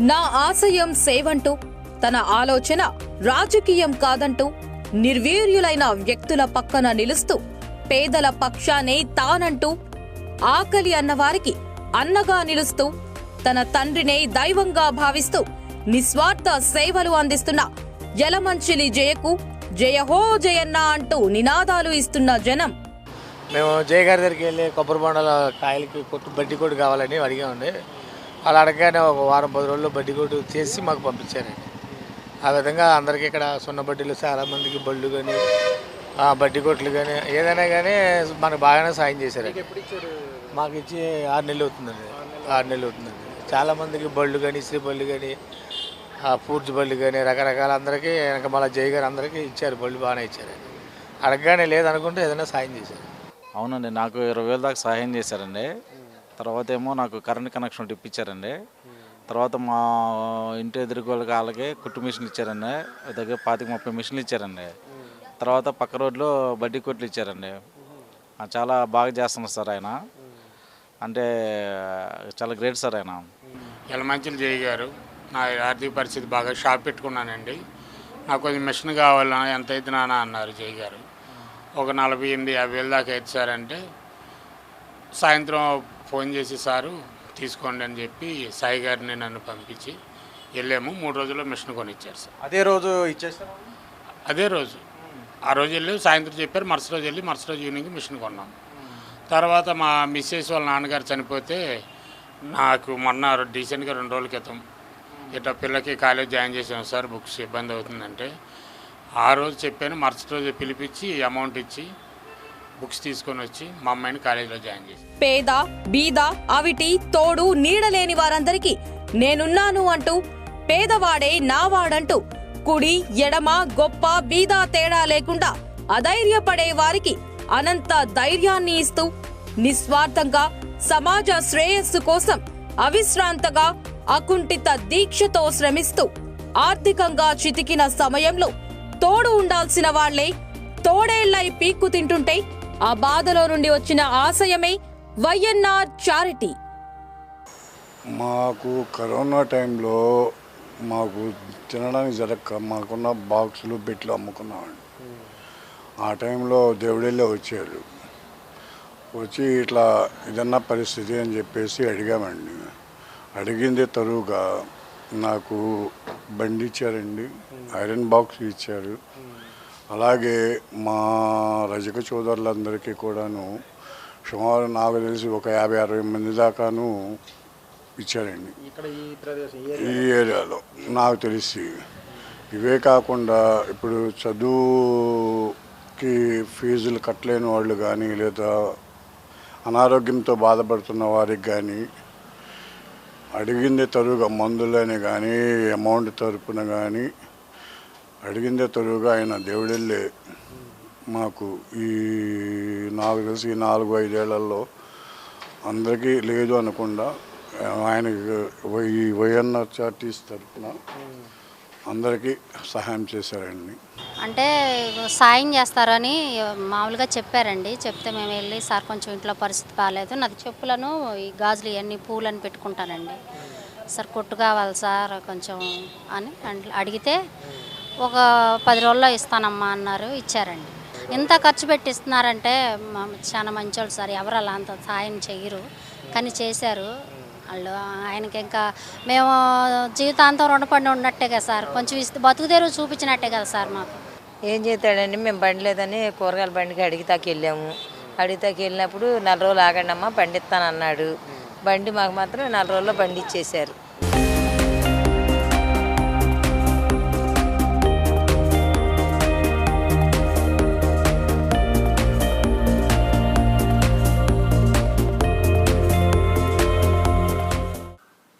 నా ఆశయం సేవంటూ, తన ఆలోచన రాజకీయం కాదంటూ నిర్వీర్యులైన వ్యక్తుల పక్కన నిలుస్తూ, పేదల పక్షానే తానంటూ, ఆకలి అన్నవారికి అన్నగా నిలుస్తూ, తన తండ్రినే దైవంగా భావిస్తూ నిస్వార్థ సేవలు అందిస్తున్న యలమంచిలి జయకు జయహో జయన్న అంటూ నినాదాలు ఇస్తున్న జనం. మేము జయ గారి దగ్గరికి వెళ్ళి కొబ్బరి బొండాల కాయలకి బడ్డీ కొట్టు కావాలని అడిగామండి. అలా అడగగానే ఒక వారం 10 రోజుల్లో బడ్డీ కొట్టు చేసి మాకు పంపించారండి. ఆ విధంగా అందరికీ ఇక్కడ సున్న బడ్డీలు చాలామందికి బళ్ళు కానీ బడ్డీ కొట్లు కానీ ఏదైనా కానీ మనకు బాగానే సాయం చేశారండి. మాకు ఇచ్చి 6 నెలలు అవుతుందండి. 6 నెలలు అవుతుందండి. చాలామందికి బళ్ళు కానీ, ఇస్త్రీ బళ్ళు కానీ, పూర్తి బళ్ళు కానీ రకరకాల అందరికీ వెనక మళ్ళీ జయ గారు అందరికీ ఇచ్చారు. బళ్ళు బాగానే ఇచ్చారండి. అడగగానే లేదనుకుంటే ఏదైనా సాయం చేశారు. అవునండి, నాకు 20,000 దాకా సహాయం చేశారండి. తర్వాత ఏమో నాకు కరెంట్ కనెక్షన్ ఇప్పించారండి. తర్వాత మా ఇంటి ఎదురుగోళ్ళకి వాళ్ళకి కుట్టు మిషన్లు ఇచ్చారండి. దగ్గర 25-30 మిషన్లు ఇచ్చారండి. తర్వాత పక్క రోడ్లో బడ్డీ కొట్లు ఇచ్చారండి. చాలా బాగా చేస్తున్నారు సార్ ఆయన. అంటే చాలా గ్రేట్ సార్ ఆయన. యలమంచిలి జయ గారు, నా ఆర్థిక పరిస్థితి బాగా షాప్ పెట్టుకున్నానండి. నాకు కొంచెం మిషన్ కావాలన్నా ఎంత అయితే నానా అన్నారు జయ గారు. ఒక 48,000-50,000 దాకా అయితే సార్ అంటే సాయంత్రం ఫోన్ చేసి సారు తీసుకోండి అని చెప్పి సాయి గారిని నన్ను పంపించి వెళ్ళాము. 3 రోజుల్లో మిషన్ కొనిచ్చారు సార్. అదే రోజు ఇచ్చేస్తారు? అదే రోజు. ఆ రోజు వెళ్ళి సాయంత్రం చెప్పారు, మరుసటి రోజు వెళ్ళి మరుసటి రోజు ఈవినింగ్ మిషన్ కొన్నాం. తర్వాత మా మిస్సెస్ వాళ్ళ నాన్నగారు చనిపోతే నాకు మొన్న రీసెంట్గా 2 రోజుల క్రితం ఇట్లా పిల్లకి కాలేజ్ జాయిన్ చేసాము సార్, బుక్స్ ఇబ్బంది అవుతుందంటే ఆ రోజు చెప్పాను. మరుసటి రోజు పిలిపించి అమౌంట్ ఇచ్చి బుక్స్ తీసుకొని వచ్చి మా అమ్మాయిని కాలేజీలో జాయిన్ చేసి. పేద బీద అవిటి తోడు నీడలేని వారందరికీ నేనున్నాను అంటూ, పేదవాడే నావాడంటూ, కుడి ఎడమ గొప్ప బీద తేడా లేకుండా అధైర్యపడే వారికి అనంత ధైర్యాన్ని ఇస్తూ, నిస్వార్థంగా సమాజ శ్రేయస్సు కోసం అవిశ్రాంతగా అకుంఠిత దీక్షతో శ్రమిస్తూ, ఆర్థికంగా చితికిన సమయంలో తోడు ఉండాల్సిన వాళ్లే తోడేళ్లై పీక్కు తింటుంటే ఆ బాధలో నుండి వచ్చిన ఆశయమే వైఎన్ఆర్ చారిటీ. మాకు కరోనా టైంలో మాకు తినడానికి జరగక మాకున్న బాక్సులు బెట్లు అమ్ముకున్నామండి. ఆ టైంలో దేవుడెళ్ళే వచ్చారు. వచ్చి ఇట్లా ఇదన్నా పరిస్థితి అని చెప్పేసి అడిగామండి. అడిగిందే తరువుగా నాకు బండి ఇచ్చారండి, ఐరన్ బాక్స్ ఇచ్చారు. అలాగే మా రజక సోదరులందరికీ కూడాను సుమారు నాకు తెలిసి ఒక 50-60 మంది దాకాను ఇచ్చారండి ఈ ఏరియాలో నాకు తెలిసి. ఇవే కాకుండా ఇప్పుడు చదువుకి ఫీజులు కట్టలేని వాళ్ళు కానీ, లేదా అనారోగ్యంతో బాధపడుతున్న వారికి కానీ అడిగిందే తరువుగా మందులని కానీ అమౌంట్ తరపున కానీ అడిగిందే తరువుగా ఆయన దేవుడెళ్ళే మాకు ఈ నాకు తెలిసి 4-5 ఏళ్లలో అందరికీ లేదు అనకుండా ఆయనకి ఈ వైఎన్ఆర్ చారిటీస్ తరఫున అందరికీ సహాయం చేశారండి. అంటే సాయం చేస్తారని మామూలుగా చెప్పారండి. చెప్తే మేము వెళ్ళి సార్ కొంచెం ఇంట్లో పరిస్థితి బాగాలేదు, నాది చెప్పులను ఈ గాజులు ఇవన్నీ పూలని పెట్టుకుంటానండి సార్, కొట్టు కావాలి సార్ కొంచెం అని అడిగితే ఒక 10 రోజుల్లో ఇస్తానమ్మా అన్నారు. ఇచ్చారండి. ఇంత ఖర్చు పెట్టిస్తున్నారంటే చాలా మంచోళ్ళు సార్. ఎవరు అలా అంత సాయం చెయ్యరు, కానీ చేశారు వాళ్ళు. ఆయనకి ఇంకా మేము జీవితాంతం రుణపడి ఉన్నట్టే కదా సార్, కొంచెం బతుకు తెరువు చూపించినట్టే కదా సార్ మాకు. ఏం చేస్తాడండి, మేము బండి లేదని కూరగాయల బండికి అడిగితాకి వెళ్ళాము. అడిగితాకి వెళ్ళినప్పుడు 4 రోజులు ఆగండి అమ్మా బండి ఇస్తాను అన్నాడు. బండి మాకు మాత్రం 4 రోజుల్లో బండి ఇచ్చేశారు.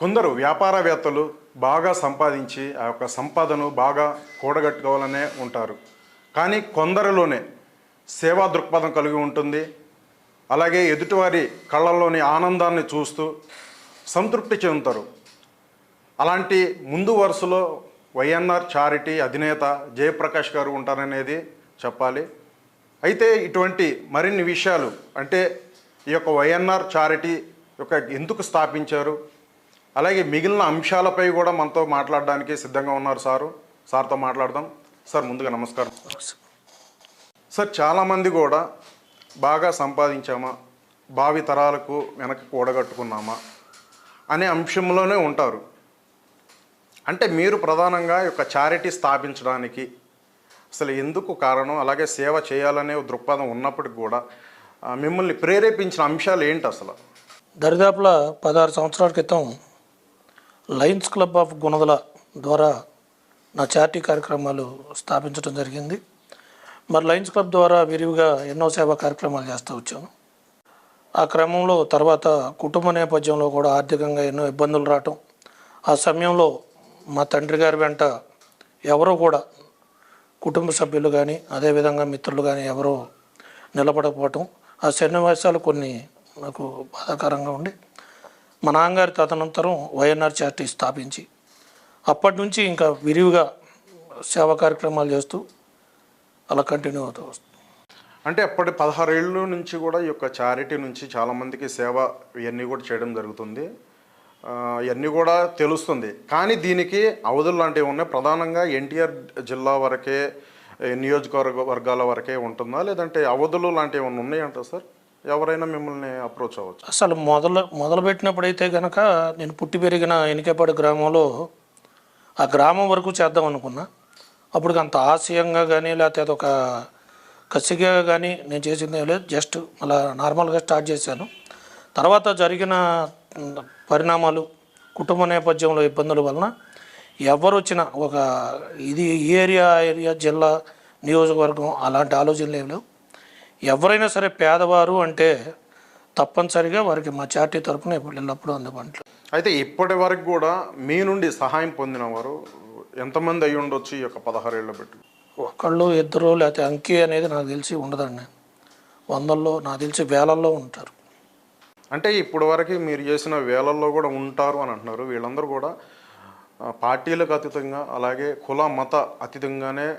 కొందరు వ్యాపారవేత్తలు బాగా సంపాదించి ఆ యొక్క సంపదను బాగా కూడగట్టుకోవాలనే ఉంటారు. కానీ కొందరిలోనే సేవా దృక్పథం కలిగి ఉంటుంది. అలాగే ఎదుటివారి కళ్ళల్లోని ఆనందాన్ని చూస్తూ సంతృప్తి చెందుతారు. అలాంటి ముందు వరుసలో వైఎన్ఆర్ చారిటీ అధినేత జయప్రకాష్ గారు ఉంటారనేది చెప్పాలి. అయితే ఇటువంటి మరిన్ని విషయాలు, అంటే ఈ యొక్క వైఎన్ఆర్ చారిటీ యొక్క ఎందుకు స్థాపించారు, అలాగే మిగిలిన అంశాలపై కూడా మనతో మాట్లాడడానికి సిద్ధంగా ఉన్నారు సార్తో మాట్లాడదాం. సార్ ముందుగా నమస్కారం. సార్ చాలామంది కూడా బాగా సంపాదించామా, భావి తరాలకు వెనక్కి కూడగట్టుకున్నామా అనే అంశంలోనే ఉంటారు. అంటే మీరు ప్రధానంగా ఈ యొక్క చారిటీ స్థాపించడానికి అసలు ఎందుకు కారణం, అలాగే సేవ చేయాలనే దృక్పథం ఉన్నప్పటికి కూడా మిమ్మల్ని ప్రేరేపించిన అంశాలు ఏంటి అసలు? దరిదాపుల 16 సంవత్సరాల క్రితం లయన్స్ క్లబ్ ఆఫ్ గుణదల ద్వారా నా చారిటీ కార్యక్రమాలు స్థాపించడం జరిగింది. మరి లయన్స్ క్లబ్ ద్వారా విరివిగా ఎన్నో సేవా కార్యక్రమాలు చేస్తూ వచ్చాను. ఆ క్రమంలో తర్వాత కుటుంబ నేపథ్యంలో కూడా ఆర్థికంగా ఎన్నో ఇబ్బందులు రావటం, ఆ సమయంలో మా తండ్రి గారి వెంట ఎవరో కూడా కుటుంబ సభ్యులు కానీ అదేవిధంగా మిత్రులు కానీ ఎవరో నిలబడకపోవటం, ఆ సన్నివేశాలు కొన్ని నాకు బాధాకరంగా ఉండి మా నాన్నగారి తదనంతరం వైఎన్ఆర్ చారిటీ స్థాపించి అప్పటి నుంచి ఇంకా విరివిగా సేవా కార్యక్రమాలు చేస్తూ అలా కంటిన్యూ అవుతూ వస్తుంది. అంటే అప్పటి 16 ఏళ్ళ నుంచి కూడా ఈ యొక్క చారిటీ నుంచి చాలామందికి సేవ ఇవన్నీ కూడా చేయడం జరుగుతుంది, ఇవన్నీ కూడా తెలుస్తుంది. కానీ దీనికి అవధులు లాంటివి ఉన్నాయి. ప్రధానంగా ఎన్టీఆర్ జిల్లా వరకే, నియోజకవర్గాల వరకే ఉంటుందా, లేదంటే అవధులు లాంటివి ఏమైనా ఉన్నాయంట సార్? ఎవరైనా మిమ్మల్ని అప్రోచ్ అవ్వచ్చు? అసలు మొదలుపెట్టినప్పుడైతే కనుక నేను పుట్టి పెరిగిన ఎనికేపాడు గ్రామంలో ఆ గ్రామం వరకు చేద్దాం అనుకున్నా. అప్పుడు అంత ఆశయంగా కానీ లేకపోతే అదొక కసిగా కానీ నేను చేసింది లేదు, జస్ట్ అలా నార్మల్గా స్టార్ట్ చేశాను. తర్వాత జరిగిన పరిణామాలు, కుటుంబ నేపథ్యంలో ఇబ్బందుల వలన ఎవరు వచ్చినా ఒక ఇది ఏరియా జిల్లా నియోజకవర్గం అలాంటి ఆలోచనలు ఏం లేవు. ఎవరైనా సరే పేదవారు అంటే తప్పనిసరిగా వారికి మా చారిటీ తరఫున ఎల్లప్పుడూ అందుబాటులో. అయితే ఇప్పటి వరకు కూడా మీ నుండి సహాయం పొందిన వారు ఎంతమంది అయి ఉండొచ్చు ఈ యొక్క 16 ఏళ్ళ బట్టి? ఒకళ్ళు ఇద్దరు లేకపోతే అంకె అనేది నాకు తెలిసి ఉండదండి. వందల్లో, నాకు తెలిసి వేలల్లో ఉంటారు. అంటే ఇప్పటి వరకు మీరు చేసిన వేలల్లో కూడా ఉంటారు అని అంటున్నారు. వీళ్ళందరూ కూడా పార్టీలకు అతీతంగా అలాగే కుల మత అతీతంగానే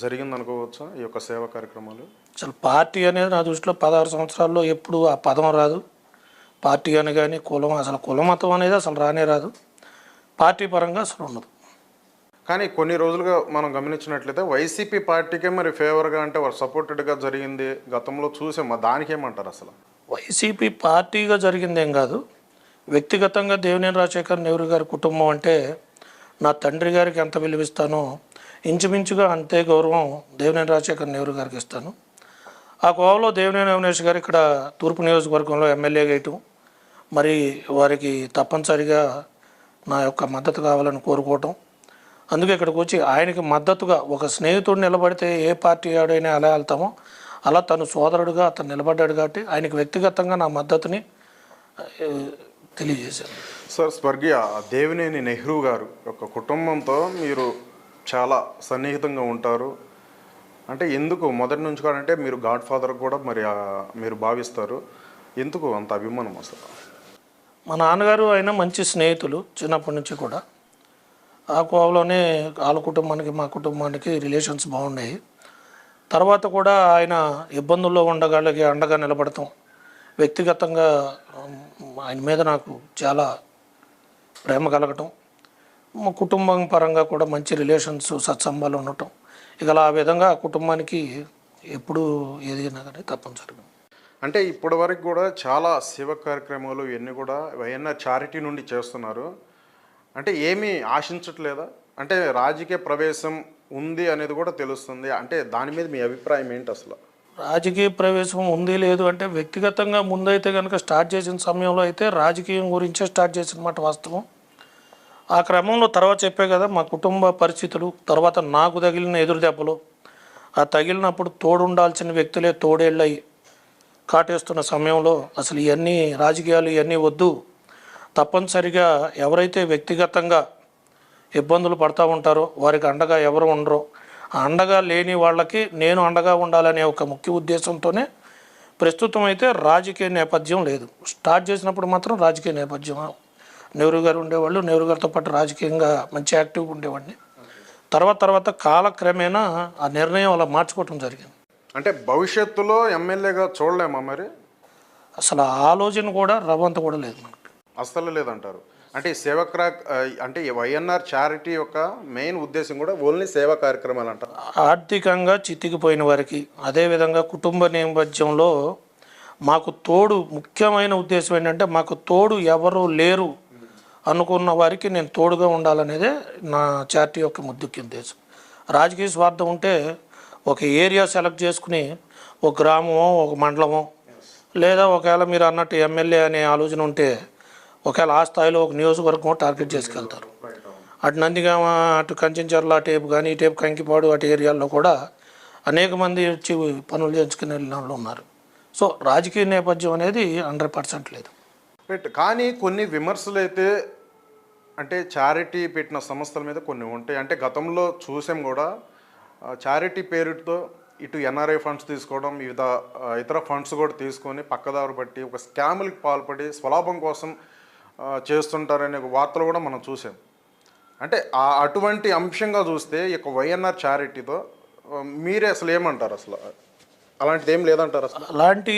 జరిగింది అనుకోవచ్చా ఈ యొక్క సేవా కార్యక్రమాలు? అసలు పార్టీ అనేది నా దృష్టిలో 16 సంవత్సరాల్లో ఎప్పుడు ఆ పదం రాదు. పార్టీ అని కానీ కులం, అసలు కుల మతం అనేది అసలు రానే రాదు. పార్టీ పరంగా అసలు ఉండదు. కానీ కొన్ని రోజులుగా మనం గమనించినట్లయితే వైసీపీ పార్టీకే మరి ఫేవర్గా, అంటే వారు సపోర్టెడ్గా జరిగింది గతంలో చూసాం. దానికేమంటారు అసలు? వైసీపీ పార్టీగా జరిగిందేం కాదు, వ్యక్తిగతంగా దేవినేని రాజశేఖర్ నెహ్రూ గారి కుటుంబం అంటే నా తండ్రి గారికి ఎంత విలువిస్తానో ఇంచుమించుగా అంతే గౌరవం దేవినేని రాజశేఖర్ నెహ్రూ గారికి ఇస్తాను. ఆ కోవలో దేవినేని అవినాష్ గారు ఇక్కడ తూర్పు నియోజకవర్గంలో ఎమ్మెల్యేగా వేయటం, మరి వారికి తప్పనిసరిగా నా యొక్క మద్దతు కావాలని కోరుకోవటం, అందుకే ఇక్కడికి వచ్చి ఆయనకి మద్దతుగా ఒక స్నేహితుడు నిలబడితే ఏ పార్టీ ఆడైనా ఎలా వెళ్తామో అలా తను సోదరుడుగా అతను నిలబడ్డాడు కాబట్టి ఆయనకి వ్యక్తిగతంగా నా మద్దతుని తెలియజేశాను. సార్, స్వర్గీయ దేవినేని నెహ్రూ గారు యొక్క కుటుంబంతో మీరు చాలా సన్నిహితంగా ఉంటారు. అంటే ఎందుకు మొదటి నుంచి కూడా, అంటే మీరు గాడ్ ఫాదర్ కూడా మరి మీరు భావిస్తారు, ఎందుకు అంత అభిమానం అసలు? మా నాన్నగారు ఆయన మంచి స్నేహితులు చిన్నప్పటి నుంచి కూడా. ఆ కోవలోనే వాళ్ళ కుటుంబానికి మా కుటుంబానికి రిలేషన్స్ బాగున్నాయి. తర్వాత కూడా ఆయన ఇబ్బందుల్లో ఉండగలిగే అండగా నిలబడతాం, వ్యక్తిగతంగా ఆయన మీద నాకు చాలా ప్రేమ కలగటం, మా కుటుంబం పరంగా కూడా మంచి రిలేషన్స్ సత్సంబాలు ఉండటం, ఇక ఆ విధంగా ఆ కుటుంబానికి ఎప్పుడు ఏదైనా కానీ తప్పనిసరిగా. అంటే ఇప్పటి వరకు కూడా చాలా సేవా కార్యక్రమాలు ఇవన్నీ కూడా వైఎన్ఆర్ చారిటీ నుండి చేస్తున్నారు. అంటే ఏమీ ఆశించట్లేదా? అంటే రాజకీయ ప్రవేశం ఉంది అనేది కూడా తెలుస్తుంది. అంటే దాని మీద మీ అభిప్రాయం ఏంటి అసలు? రాజకీయ ప్రవేశం ఉంది లేదు అంటే వ్యక్తిగతంగా ముందైతే కనుక స్టార్ట్ చేసిన సమయంలో అయితే రాజకీయం గురించే స్టార్ట్ చేసిన మాట వాస్తవం. ఆ క్రమంలో తర్వాత చెప్పే కదా మా కుటుంబ పరిస్థితులు, తర్వాత నాకు తగిలిన ఎదురు దెబ్బలు, ఆ తగిలినప్పుడు తోడుండాల్సిన వ్యక్తులే తోడేళ్ళయి కాటేస్తున్న సమయంలో అసలు ఇవన్నీ రాజకీయాలు ఇవన్నీ వద్దు, తప్పనిసరిగా ఎవరైతే వ్యక్తిగతంగా ఇబ్బందులు పడుతూ ఉంటారో వారికి అండగా ఎవరు ఉండరో, ఆ అండగా లేని వాళ్ళకి నేను అండగా ఉండాలనే ఒక ముఖ్య ఉద్దేశంతోనే ప్రస్తుతం అయితే రాజకీయ నేపథ్యం లేదు. స్టార్ట్ చేసినప్పుడు మాత్రం రాజకీయ నేపథ్యం నెహ్రూ గారు ఉండేవాళ్ళు, నెహ్రూ గారితో పాటు రాజకీయంగా మంచి యాక్టివ్గా ఉండేవాడిని. తర్వాత కాలక్రమేణా ఆ నిర్ణయం అలా మార్చుకోవటం జరిగింది. అంటే భవిష్యత్తులో ఎమ్మెల్యేగా చూడలేమా మరి? అసలు ఆలోచన కూడా రవ్వంత కూడా లేదు మనకు. అస్సలు లేదంటారు. అంటే అంటే వైఎన్ఆర్ చారిటీ యొక్క మెయిన్ ఉద్దేశం కూడా ఓన్లీ సేవా కార్యక్రమాలు అంటారు. ఆర్థికంగా చితికిపోయిన వారికి, అదేవిధంగా కుటుంబ నేపథ్యంలో మాకు తోడు, ముఖ్యమైన ఉద్దేశం ఏంటంటే మాకు తోడు ఎవరు లేరు అనుకున్న వారికి నేను తోడుగా ఉండాలనేదే నా చారిటీ యొక్క ముఖ్య ఉద్దేశం. రాజకీయ స్వార్థం ఉంటే ఒక ఏరియా సెలెక్ట్ చేసుకుని ఒక గ్రామమో ఒక మండలమో, లేదా ఒకవేళ మీరు అన్నట్టు ఎమ్మెల్యే అనే ఆలోచన ఉంటే ఒకవేళ ఆ స్థాయిలో ఒక నియోజకవర్గం టార్గెట్ చేసుకెళ్తారు. అటు నందిగామ, అటు కంచెంచర్ల టేపు కానీ, ఈ టేపు కంకిపాడు అటు ఏరియాల్లో కూడా అనేక మంది వచ్చి పనులు చేయించుకుని వెళ్ళిన వాళ్ళు ఉన్నారు. సో రాజకీయ నేపథ్యం అనేది 100% లేదు. కానీ కొన్ని విమర్శలు అయితే అంటే చారిటీ పెట్టిన సంస్థల మీద కొన్ని ఉంటాయి. అంటే గతంలో చూసాం కూడా చారిటీ పేరుతో ఇటు ఎన్ఆర్ఐ ఫండ్స్ తీసుకోవడం, వివిధ ఇతర ఫండ్స్ కూడా తీసుకొని పక్కదారు బట్టి ఒక స్కాములకు పాల్పడి స్వలాభం కోసం చేస్తుంటారనే వార్తలు కూడా మనం చూసాం. అంటే అటువంటి అంశంగా చూస్తే ఇక వైఎన్ఆర్ చారిటీతో మీరే అసలు ఏమంటారు? అసలు అలాంటిది ఏం లేదంటారు? అసలు అలాంటి